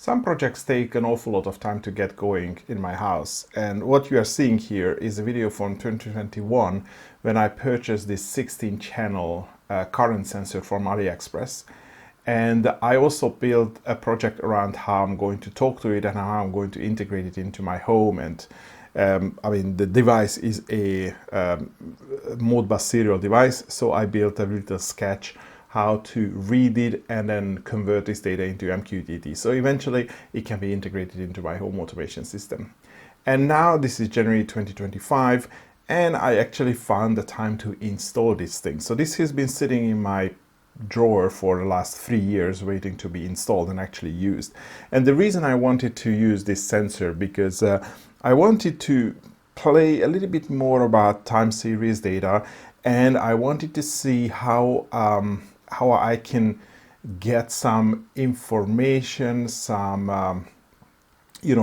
Some projects take an awful lot of time to get going in my house, and what you are seeing here is a video from 2021 when I purchased this 16-channel current sensor from AliExpress. And I also built a project around how I'm going to talk to it and how I'm going to integrate it into my home. And the device is a modbus serial device, so I built a little sketch how to read it and then convert this data into MQTT. So eventually it can be integrated into my home automation system. And now this is January 2025, and I actually found the time to install this thing. So this has been sitting in my drawer for the last 3 years waiting to be installed and actually used. And the reason I wanted to use this sensor because I wanted to play a little bit more about time series data, and I wanted to see how I can get some information, some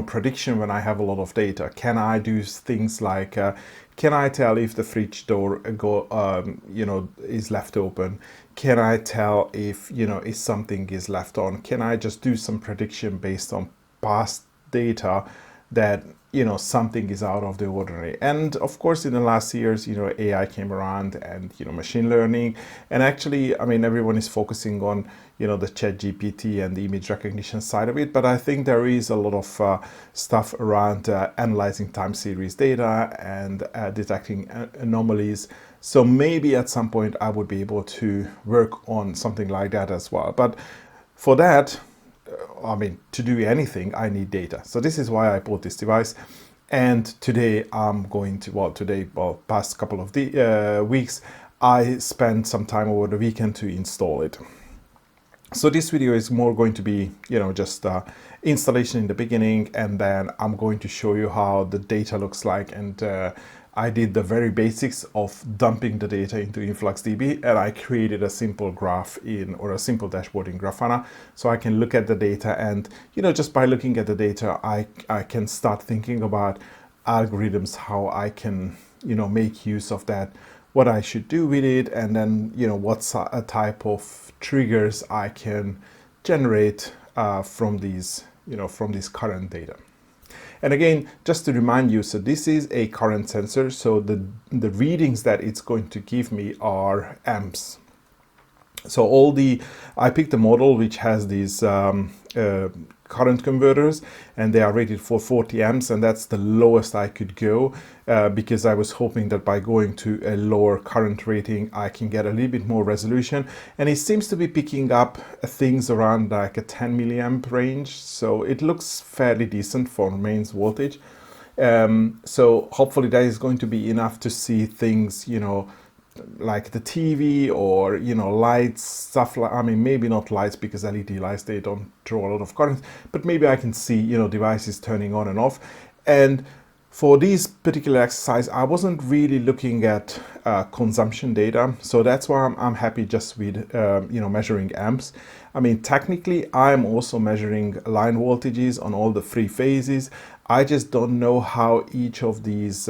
prediction when I have a lot of data. Can I do things like can I tell if the fridge door is left open? Can I tell if if something is left on? Can I just do some prediction based on past data that something is out of the ordinary? And of course, in the last years, AI came around, and machine learning, and actually, everyone is focusing on the chat GPT and the image recognition side of it, but I think there is a lot of stuff around analyzing time series data and detecting anomalies. So maybe at some point I would be able to work on something like that as well. But for that, to do anything, I need data. So this is why I bought this device. And today I'm going to, past couple of weeks, I spent some time over the weekend to install it. So this video is more going to be, just installation in the beginning, and then I'm going to show you how the data looks like. And I did the very basics of dumping the data into InfluxDB, and I created a simple graph or a simple dashboard in Grafana, so I can look at the data, and just by looking at the data, I can start thinking about algorithms, how I can make use of that, what I should do with it, and then what's a type of triggers I can generate from these current data. And again, just to remind you, so this is a current sensor, so the readings that it's going to give me are amps. So I picked a model which has these current converters, and they are rated for 40 amps, and that's the lowest I could go because I was hoping that by going to a lower current rating I can get a little bit more resolution, and it seems to be picking up things around like a 10 milliamp range, so it looks fairly decent for mains voltage. So hopefully that is going to be enough to see things like the TV or lights, stuff like, maybe not lights, because LED lights, they don't draw a lot of current, but maybe I can see devices turning on and off. And for this particular exercise, I wasn't really looking at consumption data, so that's why I'm happy just with measuring amps. Technically I'm also measuring line voltages on all the 3 phases. I just don't know how each of these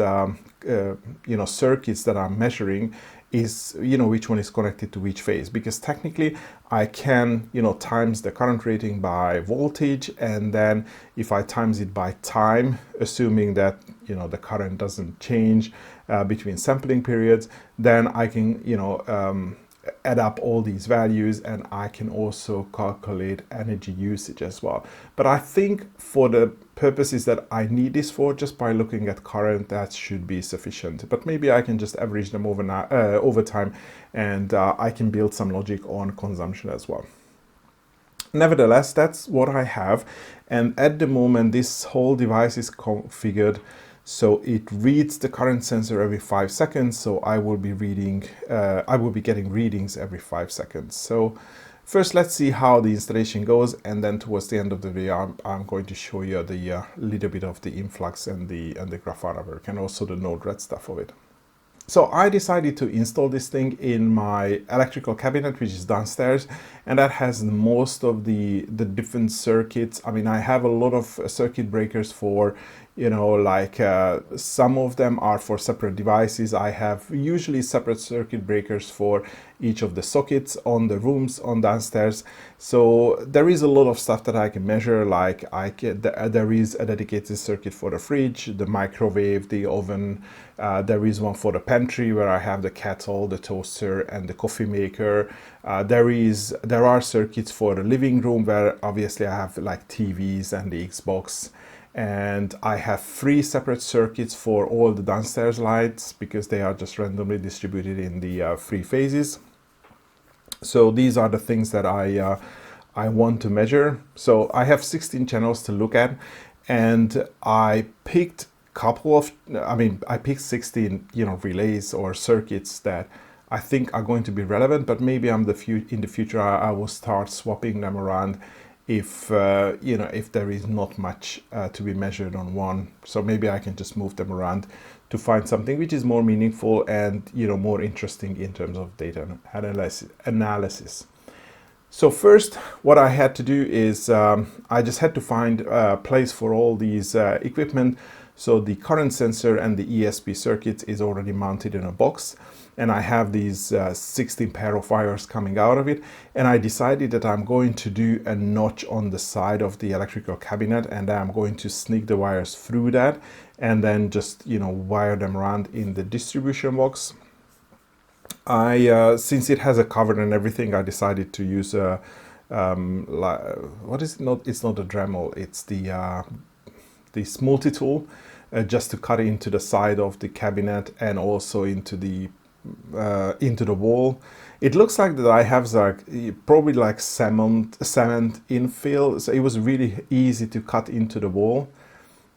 circuits that I'm measuring is, which one is connected to which phase, because technically I can, times the current rating by voltage, and then if I times it by time, assuming that, the current doesn't change between sampling periods, then I can, add up all these values, and I can also calculate energy usage as well. But I think for the purposes that I need this for, just by looking at current, that should be sufficient. But maybe I can just average them over time, and I can build some logic on consumption as well. Nevertheless, that's what I have, and at the moment this whole device is configured so it reads the current sensor every 5 seconds. So I will be getting readings every 5 seconds. So first, let's see how the installation goes, and then towards the end of the video, I'm going to show you the little bit of the Influx and the Grafana work, and also the Node-RED stuff of it. So I decided to install this thing in my electrical cabinet, which is downstairs, and that has most of the different circuits. I have a lot of circuit breakers for you know, like some of them are for separate devices. I have usually separate circuit breakers for each of the sockets on the rooms on downstairs. So there is a lot of stuff that I can measure, like there is a dedicated circuit for the fridge, the microwave, the oven. There is one for the pantry where I have the kettle, the toaster, and the coffee maker. There are circuits for the living room where obviously I have like TVs and the Xbox. And I have 3 separate circuits for all the downstairs lights because they are just randomly distributed in the 3 phases. So these are the things that I want to measure. So I have 16 channels to look at, and I picked I picked 16, you know, relays or circuits that I think are going to be relevant, but maybe in the future I will start swapping them around if you know, if there is not much to be measured on one. So maybe I can just move them around to find something which is more meaningful and, you know, more interesting in terms of data analysis. So first, what I had to do is I just had to find a place for all these equipment. So the current sensor and the ESP circuit is already mounted in a box, and I have these 16 pair of wires coming out of it. And I decided that I'm going to do a notch on the side of the electrical cabinet, and I'm going to sneak the wires through that and then just, you know, wire them around in the distribution box. Since it has a cover and everything, I decided to use a what is it? It's not a Dremel, it's this multi-tool, just to cut into the side of the cabinet and also into the wall. It looks like that I have probably like cement infill, so it was really easy to cut into the wall,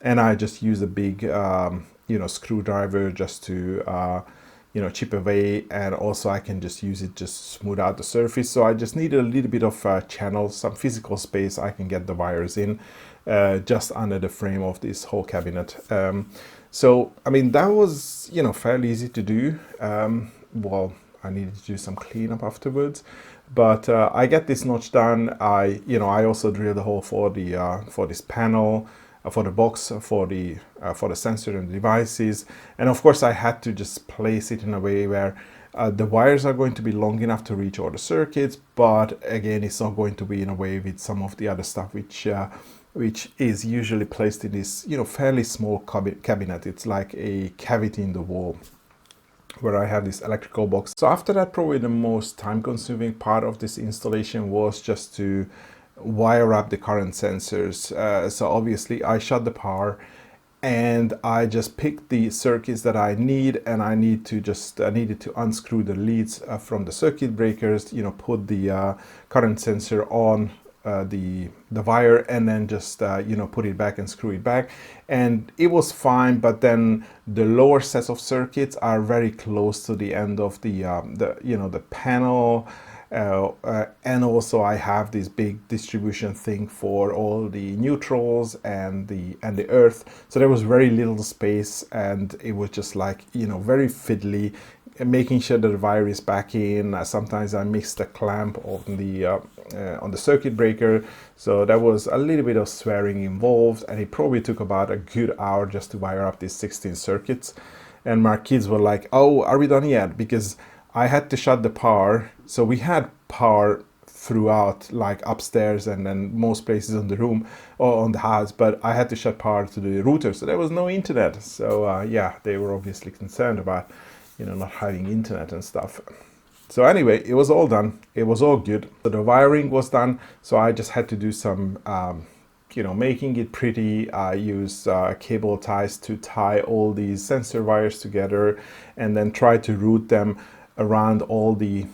and I just use a big you know, screwdriver just to you know, chip away, and also I can just use it just smooth out the surface. So I just need a little bit of channel, some physical space I can get the wires in just under the frame of this whole cabinet. So I mean, that was, you know, fairly easy to do. Well, I needed to do some cleanup afterwards, but I get this notch done. I also drilled a hole for this panel, for the box, for the sensor and the devices, and of course I had to just place it in a way where the wires are going to be long enough to reach all the circuits, but again, it's not going to be in a way with some of the other stuff which is usually placed in this, you know, fairly small cabinet. It's like a cavity in the wall where I have this electrical box. So after that, probably the most time-consuming part of this installation was just to wire up the current sensors. So obviously I shut the power and I just picked the circuits that I need, and I needed to unscrew the leads from the circuit breakers, you know, put the current sensor on the wire, and then just you know, put it back and screw it back, and it was fine. But then the lower sets of circuits are very close to the end of the panel, and also I have this big distribution thing for all the neutrals and the earth, so there was very little space, and it was just like, you know, very fiddly making sure that the wire is back in. Sometimes I missed the clamp on the circuit breaker, so there was a little bit of swearing involved, and it probably took about a good hour just to wire up these 16 circuits. And my kids were like, "Oh, are we done yet?" Because I had to shut the power. So we had power throughout, like upstairs and then most places on the room or on the house, but I had to shut power to the router, so there was no internet. So yeah, they were obviously concerned about, you know, not having internet and stuff. So anyway, it was all done. It was all good. So the wiring was done. So I just had to do some, you know, making it pretty. I used cable ties to tie all these sensor wires together, and then try to route them around all the,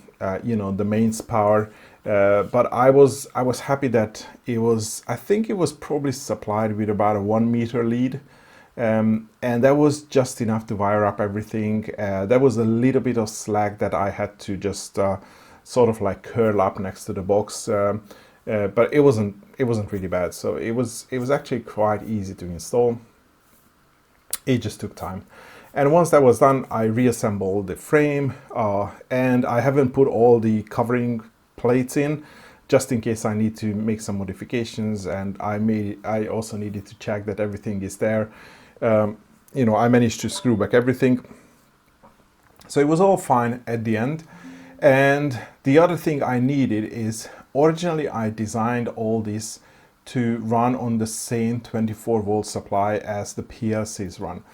you know, the mains power. But I was happy that it was, I think it was probably supplied with about a 1 meter lead. And that was just enough to wire up everything. There was a little bit of slack that I had to just sort of like curl up next to the box, but it wasn't really bad. So it was actually quite easy to install. It just took time. And once that was done, I reassembled the frame, and I haven't put all the covering plates in, just in case I need to make some modifications, and I also needed to check that everything is there. You know, I managed to screw back everything, so it was all fine at the end. And the other thing I needed is, originally I designed all this to run on the same 24-volt supply as the PLCs run.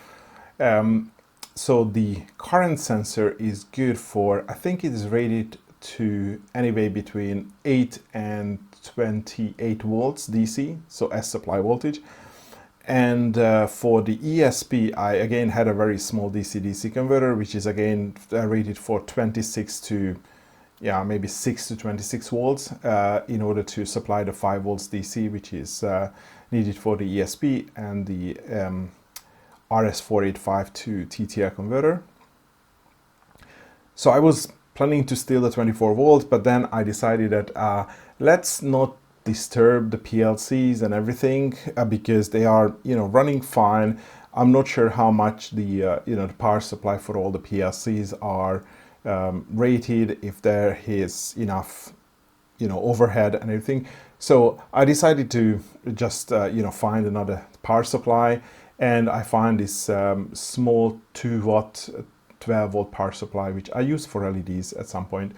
So the current sensor is good for, I think it is rated to anyway between 8 and 28 volts DC, so as supply voltage. And for the ESP, I again had a very small DC-DC converter, which is again rated for 26 to, yeah, maybe 6 to 26 volts in order to supply the 5 volts DC, which is needed for the ESP and the RS485 to TTL converter. So I was planning to steal the 24 volts, but then I decided that let's not disturb the PLCs and everything because they are, you know, running fine. I'm not sure how much the you know, the power supply for all the PLCs are rated, if there is enough, you know, overhead and everything. So I decided to just you know, find another power supply, and I find this small 2-watt 12-volt power supply, which I use for LEDs at some point.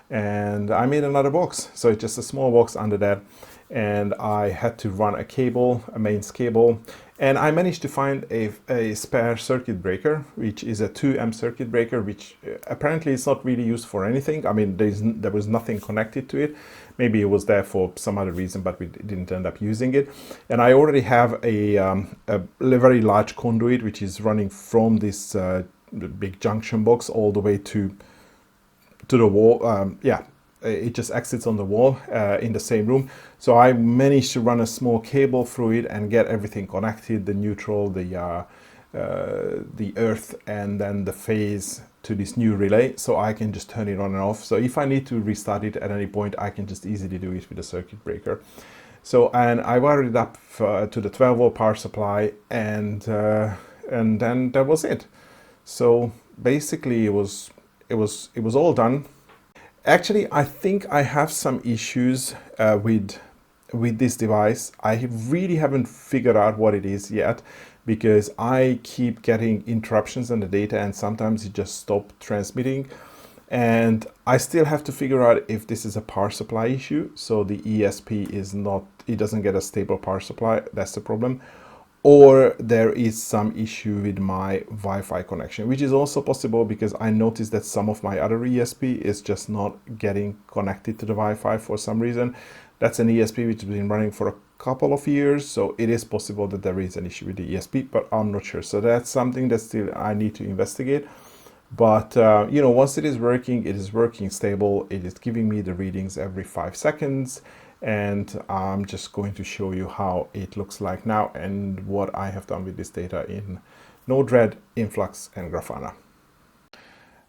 And I made another box, so it's just a small box under that, and I had to run a cable, a mains cable, and I managed to find a spare circuit breaker, which is a 2 amp circuit breaker, which apparently is not really used for anything. I mean, there was nothing connected to it. Maybe it was there for some other reason, but we didn't end up using it. And I already have a very large conduit, which is running from this big junction box all the way to the wall. Yeah, it just exits on the wall in the same room. So I managed to run a small cable through it and get everything connected, the neutral, the earth, and then the phase to this new relay, so I can just turn it on and off. So if I need to restart it at any point, I can just easily do it with a circuit breaker. So, and I wired it up to the 12-volt power supply, and then that was it. So basically it was all done. Actually, I think I have some issues with this device. I really haven't figured out what it is yet, because I keep getting interruptions in the data, and sometimes it just stops transmitting. And I still have to figure out if this is a power supply issue. So the ESP is not, it doesn't get a stable power supply. That's the problem. Or there is some issue with my Wi-Fi connection, which is also possible because I noticed that some of my other ESP is just not getting connected to the Wi-Fi for some reason. That's an ESP which has been running for a couple of years, so it is possible that there is an issue with the ESP, but I'm not sure. So that's something that still I need to investigate. But you know, once it is working stable. It is giving me the readings every 5 seconds. And I'm just going to show you how it looks like now and what I have done with this data in Node-RED, Influx, and Grafana.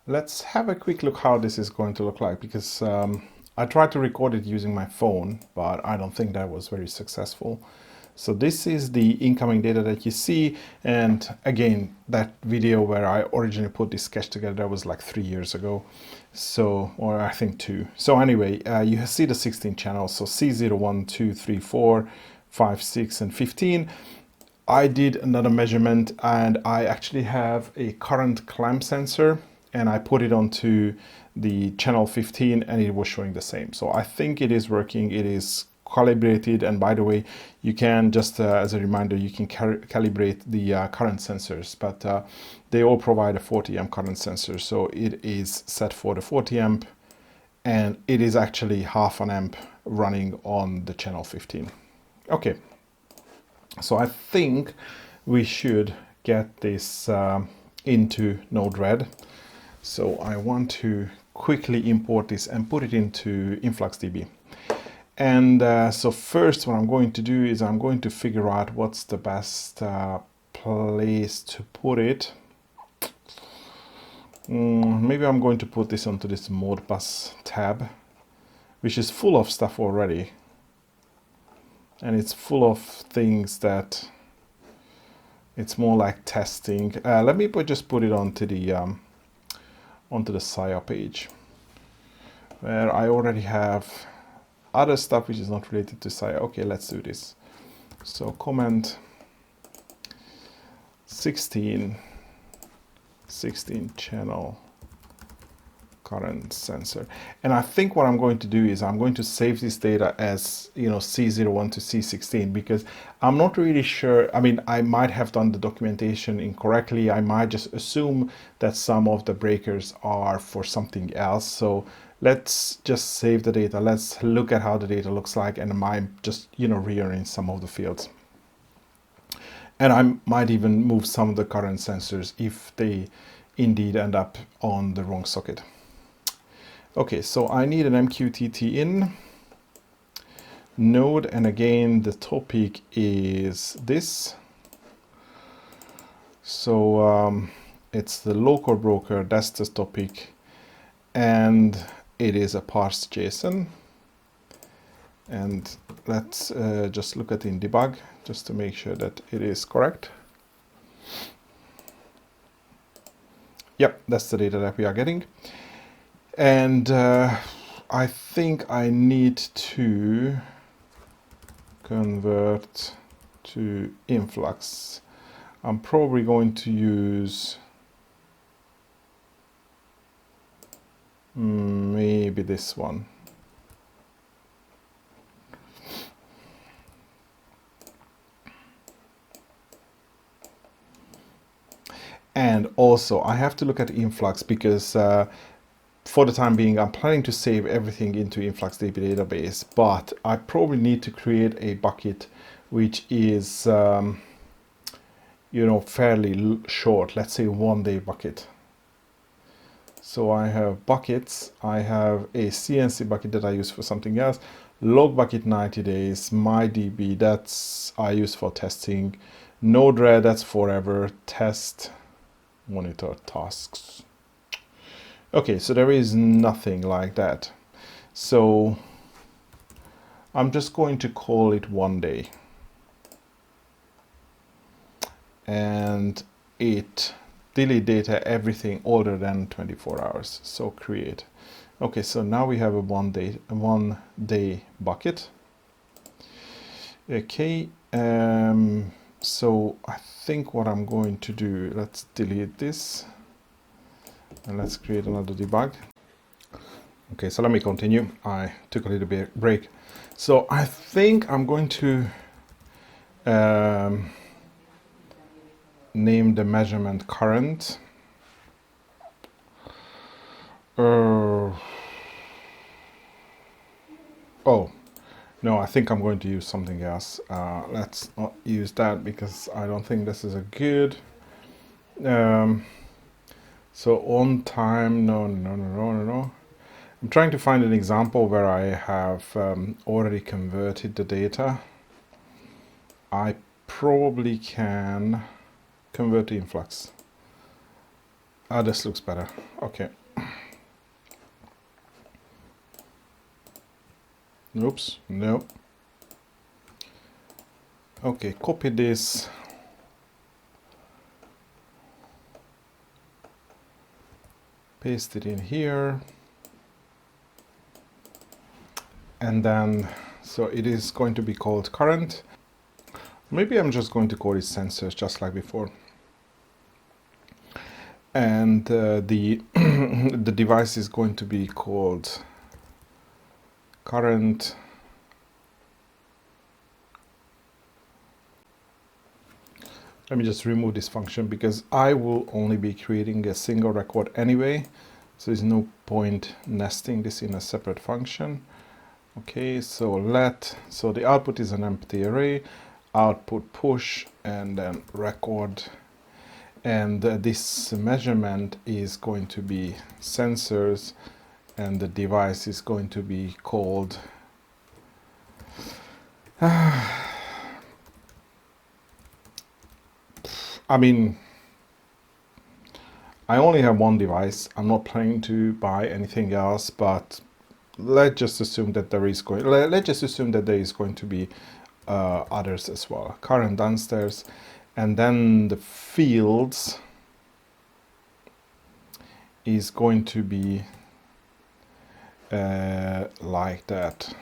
Let's have a quick look how this is going to look like, because I tried to record it using my phone, but I don't think that was very successful. So this is the incoming data that you see, and again, that video where I originally put this sketch together, that was like 3 years ago, so, or I think 2. So anyway, you see the 16 channels, so C0, 1, 2, 3, 4, 5, 6, and 15. I did another measurement, and I actually have a current clamp sensor, and I put it onto the channel 15, and it was showing the same. So I think it is working. It is calibrated, and by the way, you can just as a reminder, you can calibrate the current sensors, but they all provide a 40 amp current sensor, so it is set for the 40 amp, and it is actually half an amp running on the channel 15. Okay, so I think we should get this into Node-RED. So I want to quickly import this and put it into InfluxDB. And so first what I'm going to do is I'm going to figure out what's the best place to put it. Maybe I'm going to put this onto this modbus tab, which is full of stuff already. And it's full of things that it's more like testing. Let me just put it onto the SIA page, where I already have other stuff which is not related to SIA. Okay, let's do this. So comment 16 channel current sensor. And I think what I'm going to do is I'm going to save this data as, you know, C01 to C16, because I'm not really sure. I mean, I might have done the documentation incorrectly. I might just assume that some of the breakers are for something else. So let's just save the data. Let's look at how the data looks like, and I might just, you know, rearrange some of the fields. And I might even move some of the current sensors if they indeed end up on the wrong socket. Okay, so I need an MQTT in node, and again the topic is this. So it's the local broker, that's the topic, and it is a parsed JSON. And let's just look at in debug just to make sure that it is correct. Yep, that's the data that we are getting. And I think I need to convert to Influx. I'm probably going to use maybe this one. And also I have to look at Influx because for the time being, I'm planning to save everything into Influx DB database, but I probably need to create a bucket which is, you know, fairly short. Let's say 1 day bucket. So I have buckets. I have a CNC bucket that I use for something else. Log bucket 90 days. MyDB, that's I use for testing. Node-RED, that's forever. Test, monitor tasks. Okay, so there is nothing like that. So I'm just going to call it 1 day. And it delete data everything older than 24 hours. So create. Okay, so now we have a 1 day bucket. Okay, so I think what I'm going to do, let's delete this. And let's create another debug. Okay, so let me continue. I took a little bit break. So I think I'm going to name the measurement current. Oh, no, I think I'm going to use something else. Let's not use that because I don't think this is a good. So on time, no. I'm trying to find an example where I have already converted the data. I probably can convert to Influx. This looks better. Okay. Oops, no. Okay, copy this. Paste it in here. And then, so it is going to be called current. Maybe I'm just going to call it sensors just like before. And the the device is going to be called current. Let me just remove this function because I will only be creating a single record anyway. So there's no point nesting this in a separate function. Okay, so the output is an empty array, output push, and then record. And this measurement is going to be sensors, and the device is going to be called I mean, I only have one device. I'm not planning to buy anything else, but let's just assume that there is going to be others as well. Current downstairs, and then the fields is going to be like that.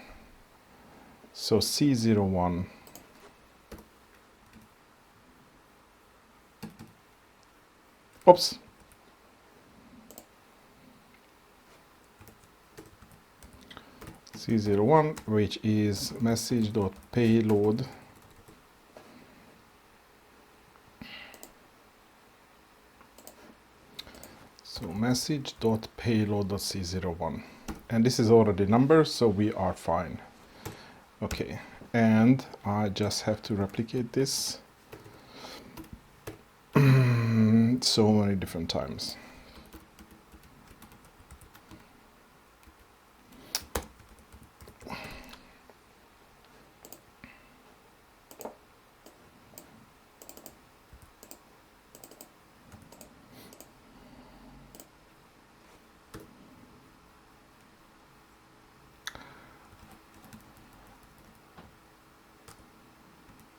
So C01. Oops. C01, which is message.payload. So message.payload.c01. And this is already number, so we are fine. Okay, and I just have to replicate this so many different times.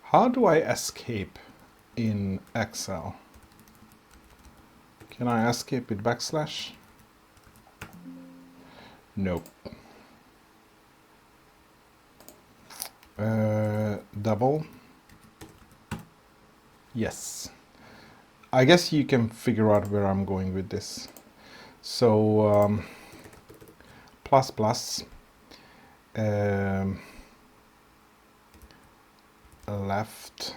How do I escape in Excel? Can I escape with backslash? Nope. Double? Yes. I guess you can figure out where I'm going with this. So, plus plus, left,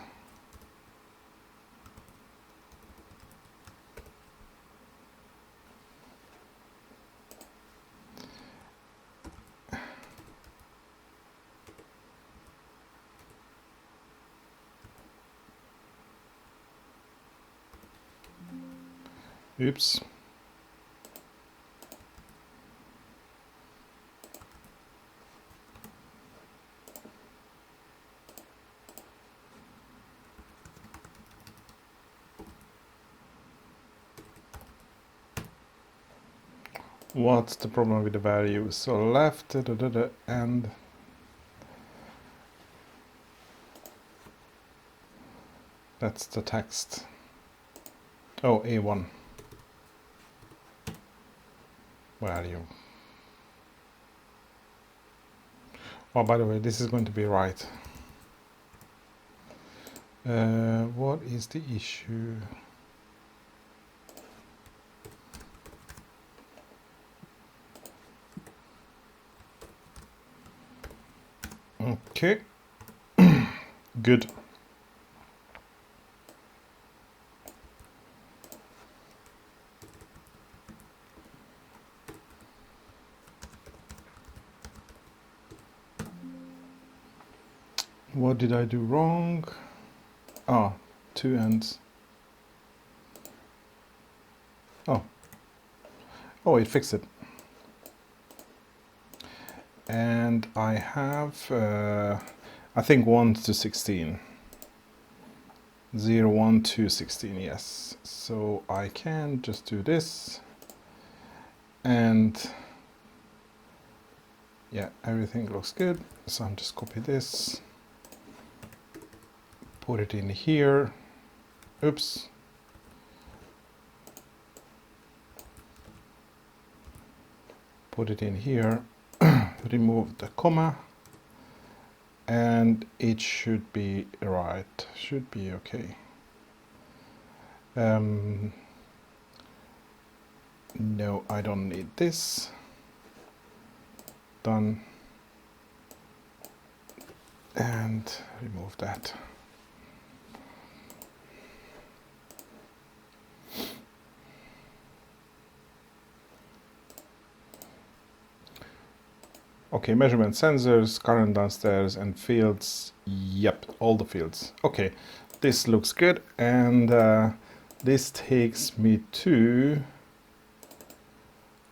oops. What's the problem with the value? So left, and that's the text. Oh, A1 value. Oh, by the way, this is going to be right. What is the issue? Okay, good. What did I do wrong? Ah, two ends. Oh, it fixed it. And I have, I think 1 to 16. 0, 1 to 16, yes. So I can just do this. And yeah, everything looks good. So I'm just copy this. Put it in here. Oops. Put it in here. Remove the comma. And it should be right. Should be okay. No, I don't need this. Done. And remove that. Okay, measurement sensors, current downstairs, and fields. Yep, all the fields. Okay, this looks good, and this takes me to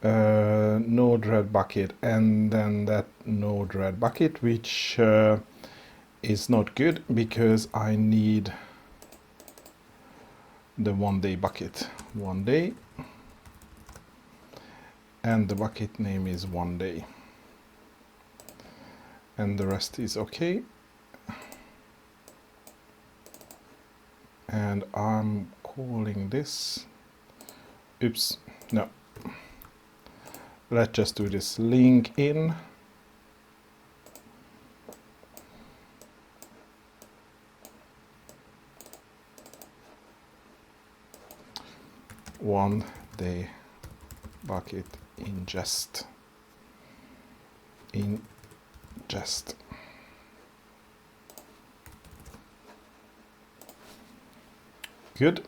node red bucket, and then that node red bucket, which is not good because I need the 1 day bucket. 1 day, and the bucket name is 1 day. And the rest is okay. And I'm calling this, oops, no. Let's just do this link in. 1 day bucket ingest. Good.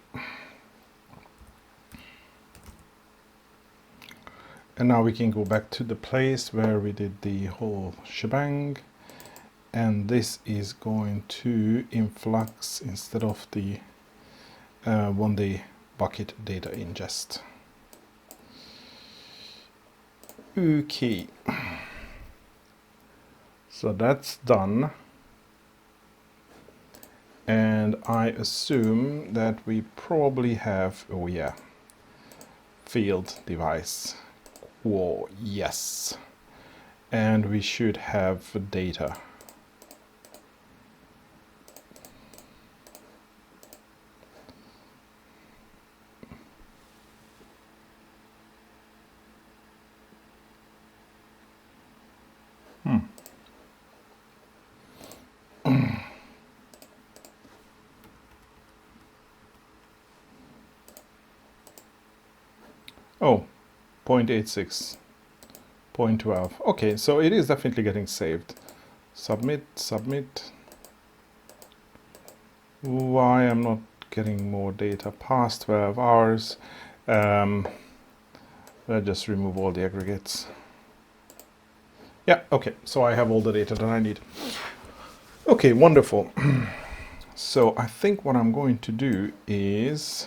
And now we can go back to the place where we did the whole shebang. And this is going to Influx instead of the 1 day bucket data ingest. Okay. So that's done. And I assume that we probably have, oh yeah, field device. Whoa, yes. And we should have data. Oh, 0.86, 0.12. Okay, so it is definitely getting saved. Submit, submit. Why I'm not getting more data past 12 hours? Let's just remove all the aggregates. Yeah, okay, so I have all the data that I need. Okay, wonderful. So I think what I'm going to do is,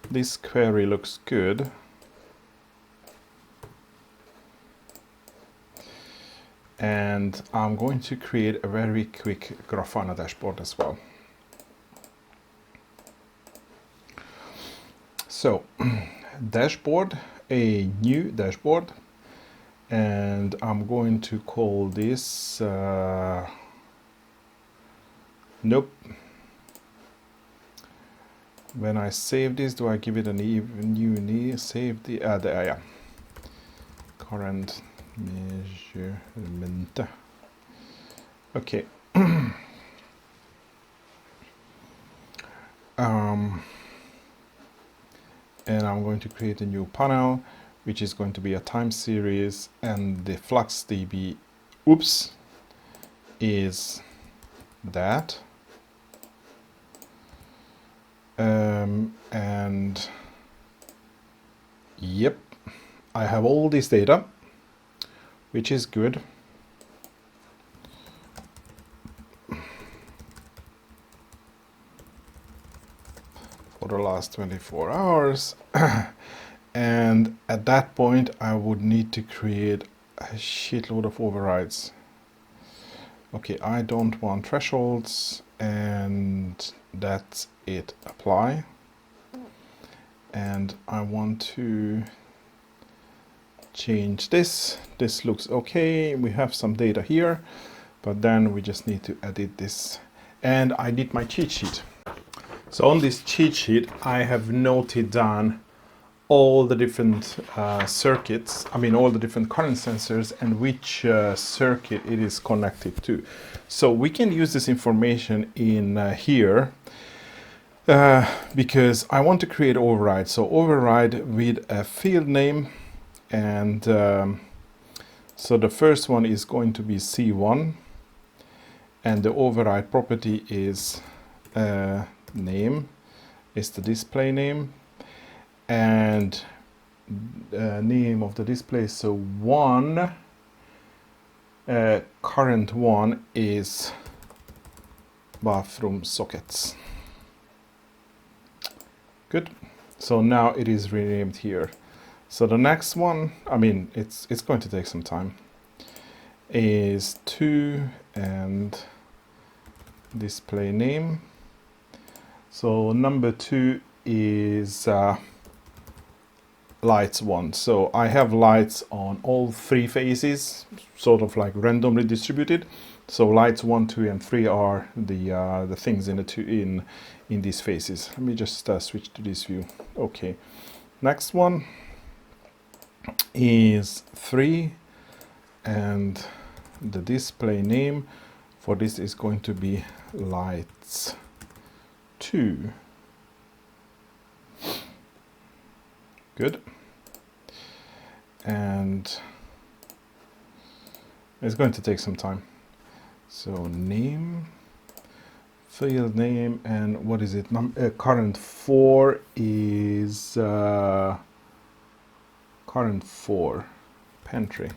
this query looks good. And I'm going to create a very quick Grafana dashboard as well. So, dashboard, a new dashboard, and I'm going to call this, nope. When I save this, do I give it a new name? Save the, there, yeah. Current measurement. Okay. And I'm going to create a new panel, which is going to be a time series, and the flux db, oops, is that. And yep, I have all this data, which is good. For the last 24 hours. And at that point, I would need to create a shitload of overrides. Okay, I don't want thresholds, and that's it. Apply. And I want to change this. This looks okay. We have some data here, but then we just need to edit this. And I did my cheat sheet. So on this cheat sheet, I have noted down all the different circuits, all the different current sensors and which circuit it is connected to. So we can use this information in here because I want to create override. So override with a field name, and so the first one is going to be C1, and the override property is name is the display name, and name of the display. So current one is bathroom sockets. Good. So now it is renamed here. So the next one, it's going to take some time, is 2 and display name. So number 2 is lights 1. So I have lights on all 3 phases, sort of like randomly distributed. So lights 1, 2, and 3 are the things in these phases. Let me just switch to this view. Okay. Next one is 3, and the display name for this is going to be lights 2. Good. And it's going to take some time. So name, field name, and what is it? Current 4 is current 4 pantry.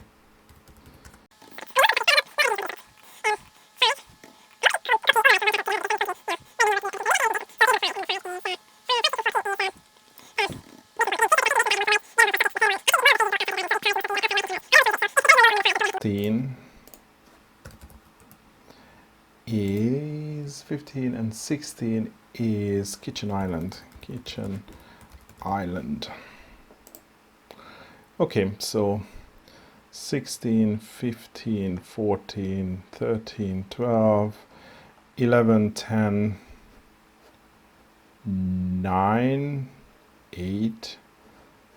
Is 15 and 16 is kitchen island. Kitchen island. Okay, so 16, 15, 14, 13, 12, 11, 10, 9, 8,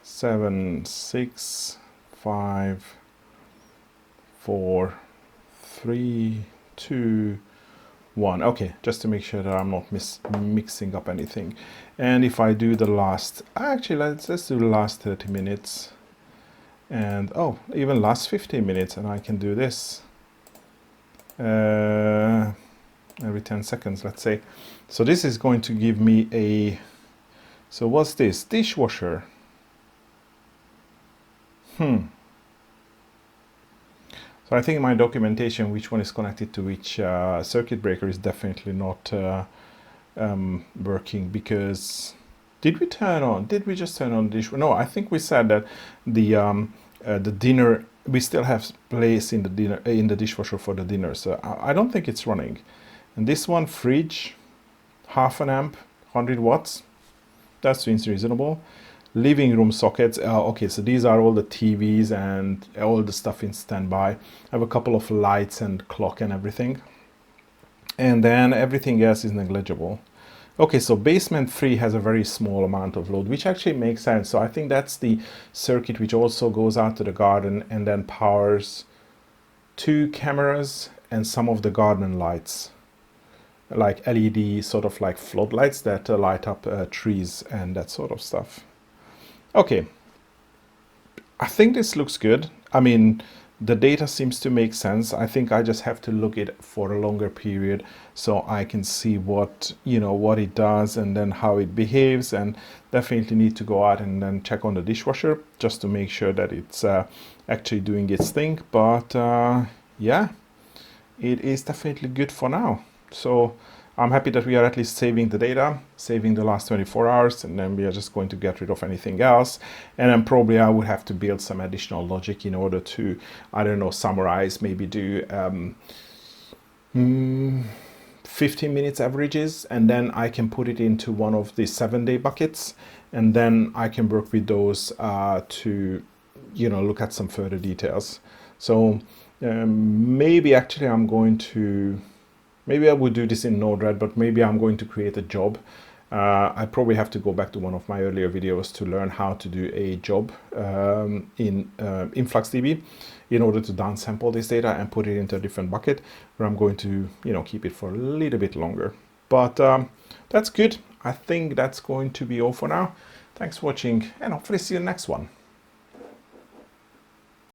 7, 6, 5, 4, 3, 2, 1. Okay, just to make sure that I'm not mixing up anything. And if I do the last, actually let's do the last 30 minutes, and oh, even last 15 minutes, and I can do this every 10 seconds, let's say. So this is going to give me a, so what's this? Dishwasher. So I think in my documentation, which one is connected to which circuit breaker is definitely not working, because did we just turn on the dishwasher? No, I think we said that the dinner, we still have place in the dishwasher for the dinner, so I don't think it's running. And this one, fridge, half an amp, 100 watts, that seems reasonable. Living room sockets, okay, so these are all the TVs and all the stuff in standby. I have a couple of lights and clock and everything, and then everything else is negligible. Okay, so basement 3 has a very small amount of load, which actually makes sense. So I think that's the circuit which also goes out to the garden and then powers 2 cameras and some of the garden lights, like LED sort of like floodlights that light up trees and that sort of stuff. Okay, I think this looks good. I mean, the data seems to make sense. I think I just have to look at it for a longer period so I can see what, what it does and then how it behaves, and definitely need to go out and then check on the dishwasher just to make sure that it's actually doing its thing. But yeah, it is definitely good for now. So I'm happy that we are at least saving the data, saving the last 24 hours, and then we are just going to get rid of anything else. And then probably I would have to build some additional logic in order to, I don't know, summarize, maybe do 15 minutes averages, and then I can put it into one of the 7-day buckets, and then I can work with those to, look at some further details. So maybe actually I'm going to, maybe I would do this in Node-RED, but maybe I'm going to create a job. I probably have to go back to one of my earlier videos to learn how to do a job in InfluxDB in order to downsample this data and put it into a different bucket where I'm going to, keep it for a little bit longer. But that's good. I think that's going to be all for now. Thanks for watching, and hopefully see you in the next one.